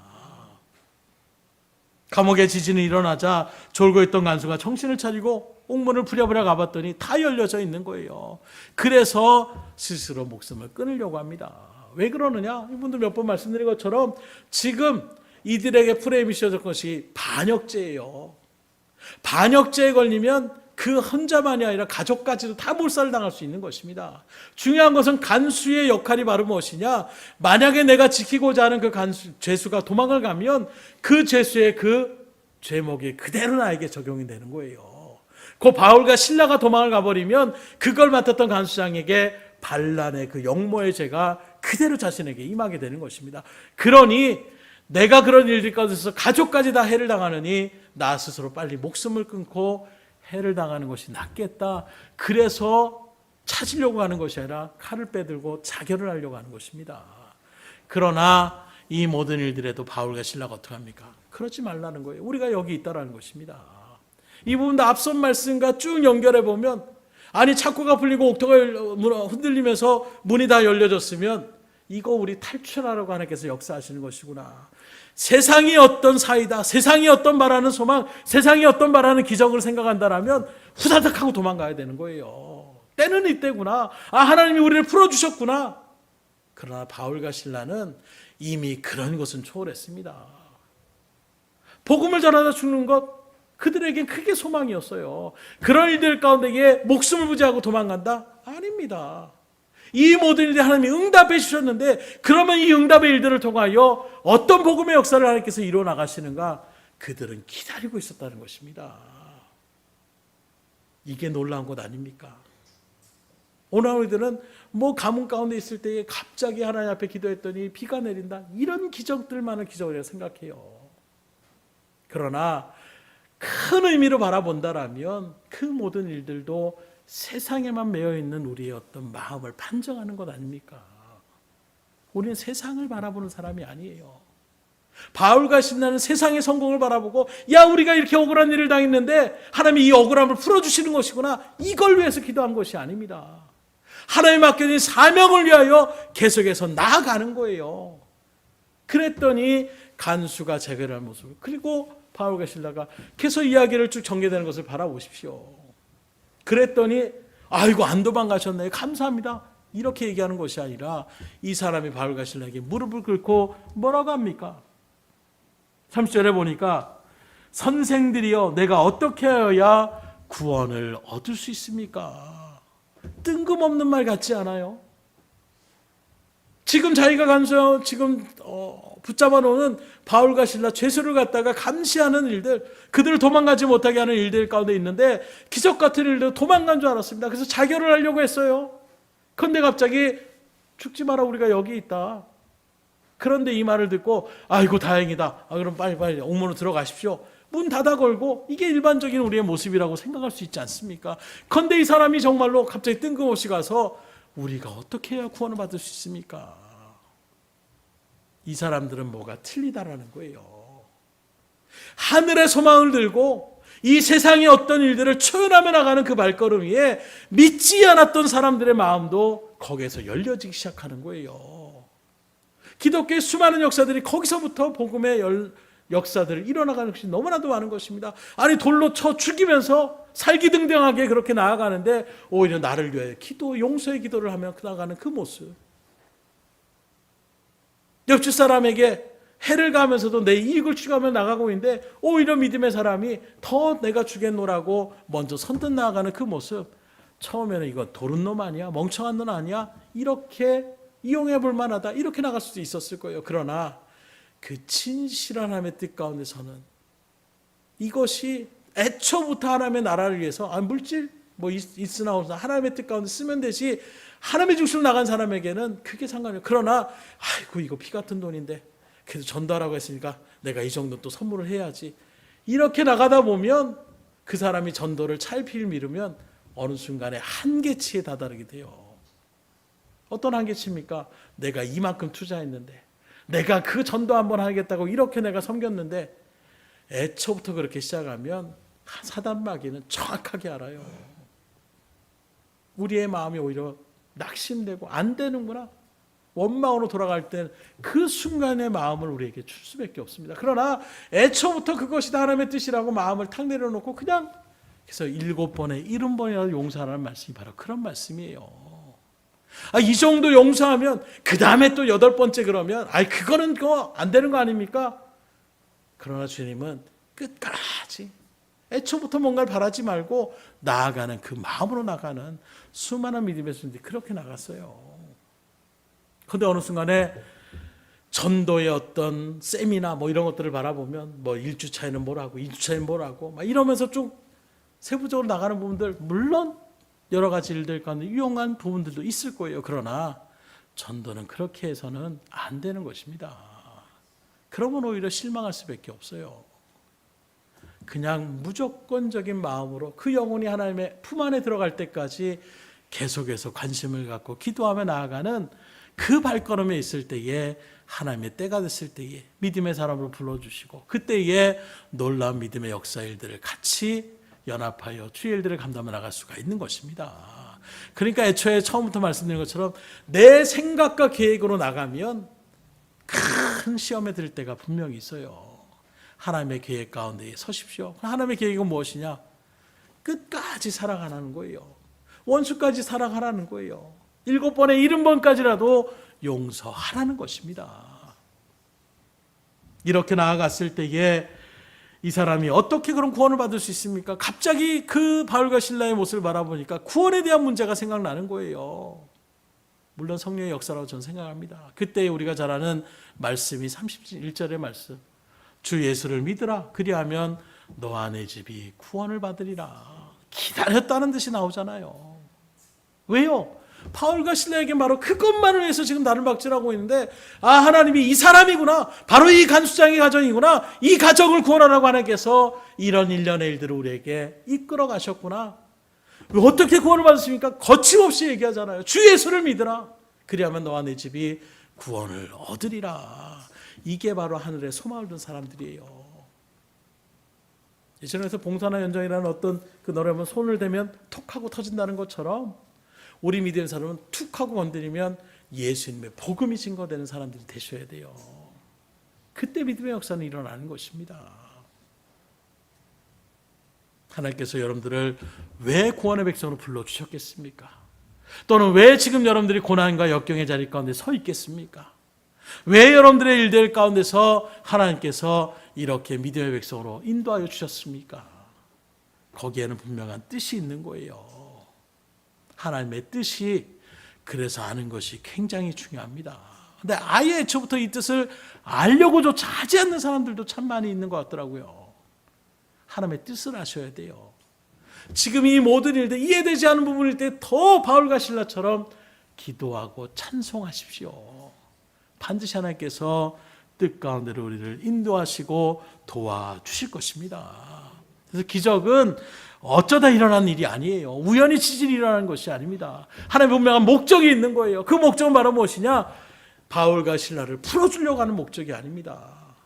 감옥의 지진이 일어나자 졸고 있던 간수가 정신을 차리고 옥문을 부랴부랴 가봤더니 다 열려져 있는 거예요. 그래서 스스로 목숨을 끊으려고 합니다. 왜 그러느냐? 이분들 몇 번 말씀드린 것처럼 지금 이들에게 프레임이 씌워질 것이 반역죄예요. 반역죄에 걸리면 그 혼자만이 아니라 가족까지도 다 몰살을 당할 수 있는 것입니다. 중요한 것은 간수의 역할이 바로 무엇이냐? 만약에 내가 지키고자 하는 그 죄수가 도망을 가면 그 죄수의 그 죄목이 그대로 나에게 적용이 되는 거예요. 그 바울과 실라가 도망을 가버리면 그걸 맡았던 간수장에게 반란의 그 역모의 죄가 그대로 자신에게 임하게 되는 것입니다. 그러니 내가 그런 일들 가운데서 가족까지 다 해를 당하느니 나 스스로 빨리 목숨을 끊고 해를 당하는 것이 낫겠다. 그래서 찾으려고 하는 것이 아니라 칼을 빼들고 자결을 하려고 하는 것입니다. 그러나 이 모든 일들에도 바울과 실라가 어떻게 합니까? 그러지 말라는 거예요. 우리가 여기 있다라는 것입니다. 이 부분도 앞선 말씀과 쭉 연결해 보면, 아니 창고가 풀리고 옥토가 흔들리면서 문이 다 열려졌으면 이거 우리 탈출하라고 하나님께서 역사하시는 것이구나. 세상이 어떤 사이다, 세상이 어떤 바라는 소망, 세상이 어떤 바라는 기적을 생각한다라면 후다닥 하고 도망가야 되는 거예요. 때는 이때구나. 아, 하나님이 우리를 풀어주셨구나. 그러나 바울과 실라는 이미 그런 것은 초월했습니다. 복음을 전하다 죽는 것, 그들에겐 크게 소망이었어요. 그런 일들 가운데에 목숨을 부지하고 도망간다? 아닙니다. 이 모든 일에 하나님이 응답해 주셨는데, 그러면 이 응답의 일들을 통하여 어떤 복음의 역사를 하나님께서 이루어 나가시는가? 그들은 기다리고 있었다는 것입니다. 이게 놀라운 것 아닙니까? 오늘 우리들은 뭐 가뭄 가운데 있을 때에 갑자기 하나님 앞에 기도했더니 비가 내린다, 이런 기적들만을 기적이라고 생각해요. 그러나 큰 의미로 바라본다라면 그 모든 일들도 세상에만 매여 있는 우리의 어떤 마음을 판정하는 것 아닙니까? 우리는 세상을 바라보는 사람이 아니에요. 바울과 신라는 세상의 성공을 바라보고, 야, 우리가 이렇게 억울한 일을 당했는데 하나님이 이 억울함을 풀어주시는 것이구나, 이걸 위해서 기도한 것이 아닙니다. 하나님 맡겨진 사명을 위하여 계속해서 나아가는 거예요. 그랬더니 간수가 재결할 모습을, 그리고 바울과 실라가 계속 이야기를 쭉 전개되는 것을 바라보십시오. 그랬더니 아이고 안 도망가셨네요, 감사합니다, 이렇게 얘기하는 것이 아니라 이 사람이 바울과 실라에게 무릎을 꿇고 뭐라고 합니까? 30절에 보니까 선생들이여 내가 어떻게 하여야 구원을 얻을 수 있습니까? 뜬금없는 말 같지 않아요? 지금 자기가 간수하고 지금 붙잡아 놓은 바울과 실라 죄수를 갖다가 감시하는 일들, 그들을 도망가지 못하게 하는 일들 가운데 있는데 기적 같은 일들 도망간 줄 알았습니다. 그래서 자결을 하려고 했어요. 그런데 갑자기 죽지 마라, 우리가 여기 있다. 그런데 이 말을 듣고 아이고 다행이다, 그럼 빨리 옥문으로 들어가십시오, 문 닫아 걸고, 이게 일반적인 우리의 모습이라고 생각할 수 있지 않습니까? 그런데 이 사람이 정말로 갑자기 뜬금없이 가서 우리가 어떻게 해야 구원을 받을 수 있습니까? 이 사람들은 뭐가 틀리다라는 거예요. 하늘의 소망을 들고 이 세상의 어떤 일들을 초연하며 나가는 그 발걸음 위에 믿지 않았던 사람들의 마음도 거기에서 열려지기 시작하는 거예요. 기독교의 수많은 역사들이 거기서부터 복음의 역사들을 일어나가는 것이 너무나도 많은 것입니다. 아니 돌로 쳐 죽이면서 살기등등하게 그렇게 나아가는데 오히려 나를 위해 기도, 용서의 기도를 하며 나아가는 그 모습. 옆집 사람에게 해를 가면서도 내 이익을 추구하며 나가고 있는데 오히려 믿음의 사람이 더 내가 주겠노라고 먼저 선뜻 나아가는 그 모습, 처음에는 이거 도른 놈 아니야? 멍청한 놈 아니야? 이렇게 이용해 볼 만하다, 이렇게 나갈 수도 있었을 거예요. 그러나 그 진실한 하나님의 뜻 가운데서는 이것이 애초부터 하나님의 나라를 위해서 물질 뭐 있으나 없으나 하나님의 뜻 가운데 쓰면 되지, 하나님의 중심으로 나간 사람에게는 크게 상관이 없어요. 그러나 아이고 이거 피 같은 돈인데 그래도 전도하라고 했으니까 내가 이 정도 또 선물을 해야지, 이렇게 나가다 보면 그 사람이 전도를 찰필 미루면 어느 순간에 한계치에 다다르게 돼요. 어떤 한계치입니까? 내가 이만큼 투자했는데, 내가 그 전도 한번 하겠다고 이렇게 내가 섬겼는데, 애초부터 그렇게 시작하면 사단마귀는 정확하게 알아요. 우리의 마음이 오히려 낙심되고 안 되는구나, 원망으로 돌아갈 때 그 순간의 마음을 우리에게 줄 수밖에 없습니다. 그러나 애초부터 그것이 다 하나님의 뜻이라고 마음을 탁 내려놓고 그냥, 그래서 7번에 70번이라도 용서하라는 말씀이 바로 그런 말씀이에요. 이 정도 용서하면 그 다음에 또 8번째 그러면 그거는 그거 안 되는 거 아닙니까? 그러나 주님은 끝까지 애초부터 뭔가를 바라지 말고 나아가는, 그 마음으로 나가는 수많은 믿음의 손들이 그렇게 나갔어요. 그런데 어느 순간에 전도의 어떤 세미나 뭐 이런 것들을 바라보면 뭐 1주차에는 뭐라고 2주차에는 뭐라고 막 이러면서 좀 세부적으로 나가는 부분들, 물론 여러 가지 일들 가운데 유용한 부분들도 있을 거예요. 그러나 전도는 그렇게 해서는 안 되는 것입니다. 그러면 오히려 실망할 수밖에 없어요. 그냥 무조건적인 마음으로 그 영혼이 하나님의 품 안에 들어갈 때까지 계속해서 관심을 갖고 기도하며 나아가는 그 발걸음에 있을 때에, 하나님의 때가 됐을 때에 믿음의 사람으로 불러주시고 그때에 놀라운 믿음의 역사 일들을 같이 연합하여 주의 일들을 감당해 나갈 수가 있는 것입니다. 그러니까 애초에 처음부터 말씀드린 것처럼 내 생각과 계획으로 나가면 큰 시험에 들 때가 분명히 있어요. 하나님의 계획 가운데 서십시오. 하나님의 계획은 무엇이냐? 끝까지 사랑하라는 거예요. 원수까지 사랑하라는 거예요. 7번에 70번까지라도 용서하라는 것입니다. 이렇게 나아갔을 때에 이 사람이 어떻게 그런 구원을 받을 수 있습니까? 갑자기 그 바울과 실라의 모습을 바라보니까 구원에 대한 문제가 생각나는 거예요. 물론 성령의 역사라고 저는 생각합니다. 그때 우리가 잘 아는 말씀이 31절의 말씀, 주 예수를 믿으라, 그리하면 너와 내 집이 구원을 받으리라. 기다렸다는 듯이 나오잖아요. 왜요? 바울과 실라에게 바로 그것만을 위해서 지금 나를 박질하고 있는데, 하나님이 이 사람이구나, 바로 이 간수장의 가정이구나, 이 가정을 구원하라고 하나님께서 이런 일련의 일들을 우리에게 이끌어 가셨구나. 어떻게 구원을 받았습니까? 거침없이 얘기하잖아요. 주 예수를 믿으라, 그리하면 너와 내 집이 구원을 얻으리라. 이게 바로 하늘에 소망을 둔 사람들이에요. 예전에서 봉사나 연정이라는 어떤 그 노래면 손을 대면 톡 하고 터진다는 것처럼 우리 믿음의 사람은 툭 하고 건드리면 예수님의 복음이 증거되는 사람들이 되셔야 돼요. 그때 믿음의 역사는 일어나는 것입니다. 하나님께서 여러분들을 왜 구원의 백성으로 불러주셨겠습니까? 또는 왜 지금 여러분들이 고난과 역경의 자리 가운데 서 있겠습니까? 왜 여러분들의 일들 가운데서 하나님께서 이렇게 믿음의 백성으로 인도하여 주셨습니까? 거기에는 분명한 뜻이 있는 거예요. 하나님의 뜻이, 그래서 아는 것이 굉장히 중요합니다. 근데 아예 애초부터 이 뜻을 알려고조차 하지 않는 사람들도 참 많이 있는 것 같더라고요. 하나님의 뜻을 아셔야 돼요. 지금 이 모든 일들 이해되지 않는 부분일 때 더 바울과 실라처럼 기도하고 찬송하십시오. 반드시 하나님께서 뜻 가운데로 우리를 인도하시고 도와주실 것입니다. 그래서 기적은 어쩌다 일어난 일이 아니에요. 우연히 지진이 일어나는 것이 아닙니다. 하나님의 분명한 목적이 있는 거예요. 그 목적은 바로 무엇이냐? 바울과 실라를 풀어주려고 하는 목적이 아닙니다.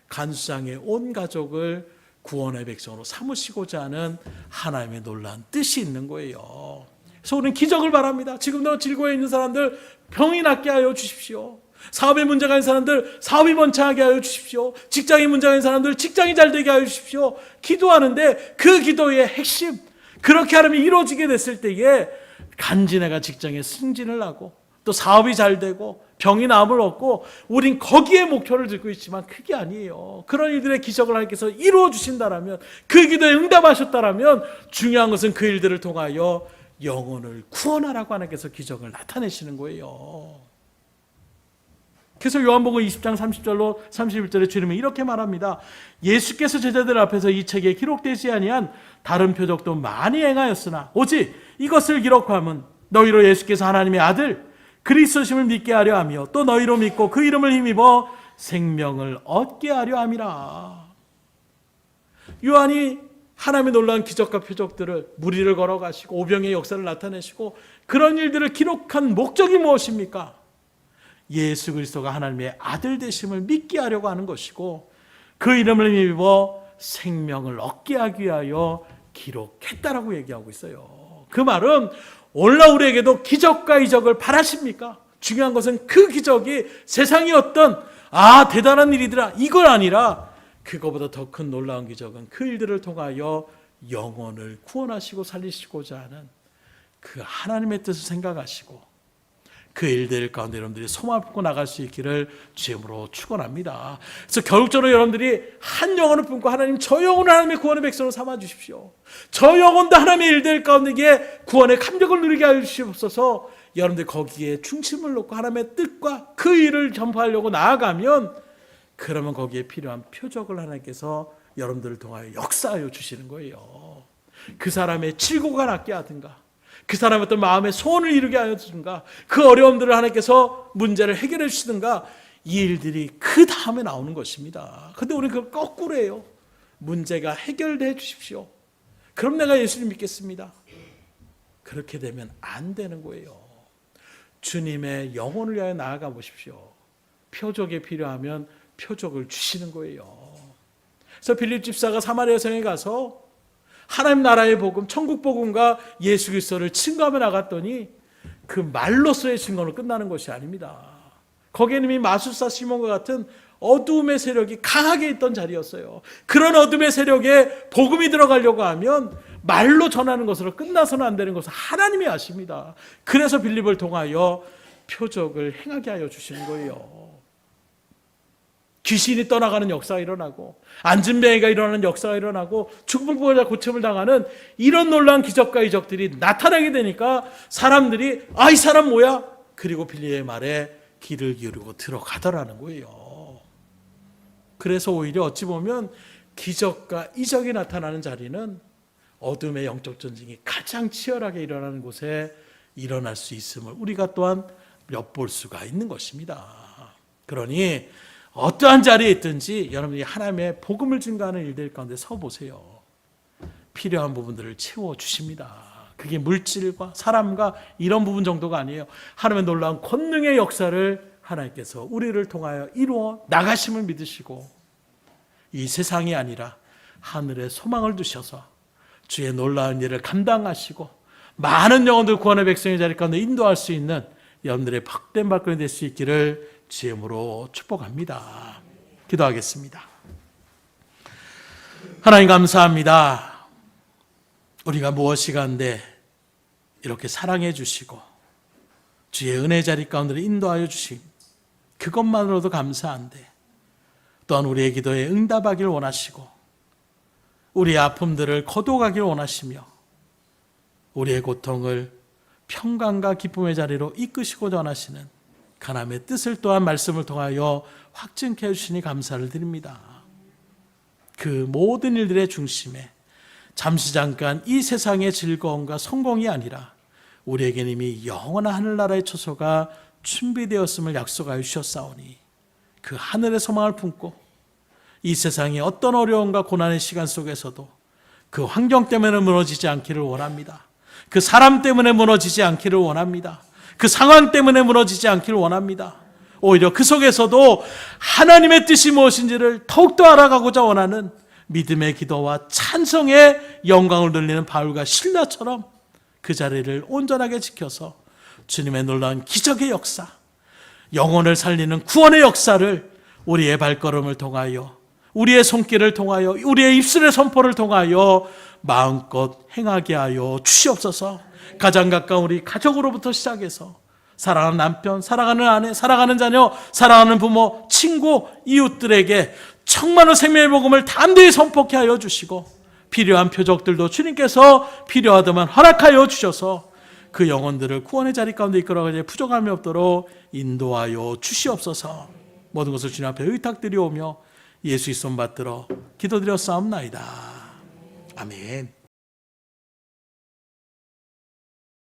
간수장의 온 가족을 구원의 백성으로 삼으시고자 하는 하나님의 놀라운 뜻이 있는 거예요. 그래서 우리는 기적을 바랍니다. 지금도 질고에 있는 사람들 병이 낫게 하여 주십시오. 사업에 문제가 있는 사람들 사업이 번창하게 하여 주십시오. 직장에 문제가 있는 사람들 직장이 잘 되게 하여 주십시오. 기도하는데 그 기도의 핵심, 그렇게 하려면 이루어지게 됐을 때에 간지네가 직장에 승진을 하고 또 사업이 잘 되고 병이 나음을 얻고 우린 거기에 목표를 두고 있지만 그게 아니에요. 그런 일들의 기적을 하나님께서 이루어 주신다라면, 그 기도에 응답하셨다라면 중요한 것은 그 일들을 통하여 영혼을 구원하라고 하나님께서 기적을 나타내시는 거예요. 그래서 요한복음 20장 30절로 31절에 주님은 이렇게 말합니다. 예수께서 제자들 앞에서 이 책에 기록되지 아니한 다른 표적도 많이 행하였으나 오직 이것을 기록함은 너희로 예수께서 하나님의 아들 그리스도심을 믿게 하려 하며 또 너희로 믿고 그 이름을 힘입어 생명을 얻게 하려 함이라. 요한이 하나님의 놀라운 기적과 표적들을, 무리를 걸어가시고 오병의 역사를 나타내시고 그런 일들을 기록한 목적이 무엇입니까? 예수 그리스도가 하나님의 아들 되심을 믿게 하려고 하는 것이고 그 이름을 힘입어 생명을 얻게 하기 위하여 기록했다라고 얘기하고 있어요. 그 말은 오늘날 우리에게도 기적과 이적을 바라십니까? 중요한 것은 그 기적이 세상의 어떤 대단한 일이더라 이건 아니라, 그거보다 더 큰 놀라운 기적은 그 일들을 통하여 영혼을 구원하시고 살리시고자 하는 그 하나님의 뜻을 생각하시고 그 일들 가운데 여러분들이 소망을 품고 나갈 수 있기를 주님으로 축원합니다. 그래서 결국적으로 여러분들이 한 영혼을 품고 하나님, 저 영혼을 하나님의 구원의 백성으로 삼아 주십시오. 저 영혼도 하나님의 일들 가운데 구원의 감격을 누리게 하여 주시옵소서. 여러분들 거기에 중심을 놓고 하나님의 뜻과 그 일을 전파하려고 나아가면, 그러면 거기에 필요한 표적을 하나님께서 여러분들을 통하여 역사하여 주시는 거예요. 그 사람의 질고가 낫게 하든가, 그 사람의 어떤 마음의 소원을 이루게 하여 주든가, 그 어려움들을 하나님께서 문제를 해결해 주시든가, 이 일들이 그 다음에 나오는 것입니다. 그런데 우리는 그걸 거꾸로 해요. 문제가 해결해 주십시오. 그럼 내가 예수를 믿겠습니다. 그렇게 되면 안 되는 거예요. 주님의 영혼을 위하여 나아가 보십시오. 표적이 필요하면 표적을 주시는 거예요. 그래서 빌립 집사가 사마리아 성에 가서 하나님 나라의 복음, 천국 복음과 예수 그리스도를 증거하며 나갔더니 그 말로서의 증거는 끝나는 것이 아닙니다. 거기에는 이미 마술사 시몬과 같은 어두움의 세력이 강하게 있던 자리였어요. 그런 어둠의 세력에 복음이 들어가려고 하면 말로 전하는 것으로 끝나서는 안 되는 것을 하나님이 아십니다. 그래서 빌립을 통하여 표적을 행하게 하여 주시는 거예요. 귀신이 떠나가는 역사가 일어나고, 안진뱅이가 일어나는 역사가 일어나고, 죽은 부활자 고침을 당하는 이런 놀라운 기적과 이적들이 나타나게 되니까 사람들이 이 사람 뭐야? 그리고 빌립의 말에 귀를 기울이고 들어가더라는 거예요. 그래서 오히려 어찌 보면 기적과 이적이 나타나는 자리는 어둠의 영적 전쟁이 가장 치열하게 일어나는 곳에 일어날 수 있음을 우리가 또한 엿볼 수가 있는 것입니다. 그러니 어떠한 자리에 있든지 여러분이 하나님의 복음을 증거하는 일들 가운데 서보세요. 필요한 부분들을 채워주십니다. 그게 물질과 사람과 이런 부분 정도가 아니에요. 하나님의 놀라운 권능의 역사를 하나님께서 우리를 통하여 이루어 나가심을 믿으시고, 이 세상이 아니라 하늘에 소망을 두셔서 주의 놀라운 일을 감당하시고 많은 영혼들 구원의 백성의 자리 가운데 인도할 수 있는 여러분들의 복된 발걸음이 될 수 있기를 주님으로 축복합니다. 기도하겠습니다. 하나님 감사합니다. 우리가 무엇이 간데 이렇게 사랑해 주시고 주의 은혜 자리 가운데 인도하여 주심, 그것만으로도 감사한데 또한 우리의 기도에 응답하기를 원하시고 우리의 아픔들을 거둬가기를 원하시며 우리의 고통을 평강과 기쁨의 자리로 이끄시고자 원하시는 하나님의 뜻을 또한 말씀을 통하여 확증케 해주시니 감사를 드립니다. 그 모든 일들의 중심에 잠시 잠깐 이 세상의 즐거움과 성공이 아니라 우리에게는 이미 영원한 하늘나라의 처소가 준비되었음을 약속하여 주셨사오니 그 하늘의 소망을 품고 이 세상의 어떤 어려움과 고난의 시간 속에서도 그 환경 때문에 무너지지 않기를 원합니다. 그 사람 때문에 무너지지 않기를 원합니다. 그 상황 때문에 무너지지 않기를 원합니다. 오히려 그 속에서도 하나님의 뜻이 무엇인지를 더욱더 알아가고자 원하는 믿음의 기도와 찬송의 영광을 돌리는 바울과 실라처럼 그 자리를 온전하게 지켜서 주님의 놀라운 기적의 역사, 영혼을 살리는 구원의 역사를 우리의 발걸음을 통하여, 우리의 손길을 통하여, 우리의 입술의 선포를 통하여 마음껏 행하게 하여 주시옵소서. 가장 가까운 우리 가족으로부터 시작해서 사랑하는 남편, 사랑하는 아내, 사랑하는 자녀, 사랑하는 부모, 친구, 이웃들에게 정말로 생명의 복음을 담대히 선포케 하여 주시고 필요한 표적들도 주님께서 필요하다면 허락하여 주셔서 그 영혼들을 구원의 자리 가운데 이끌어가지 부족함이 없도록 인도하여 주시옵소서. 모든 것을 주님 앞에 의탁드리오며 예수의 손 받들어 기도드렸사옵나이다. 아멘.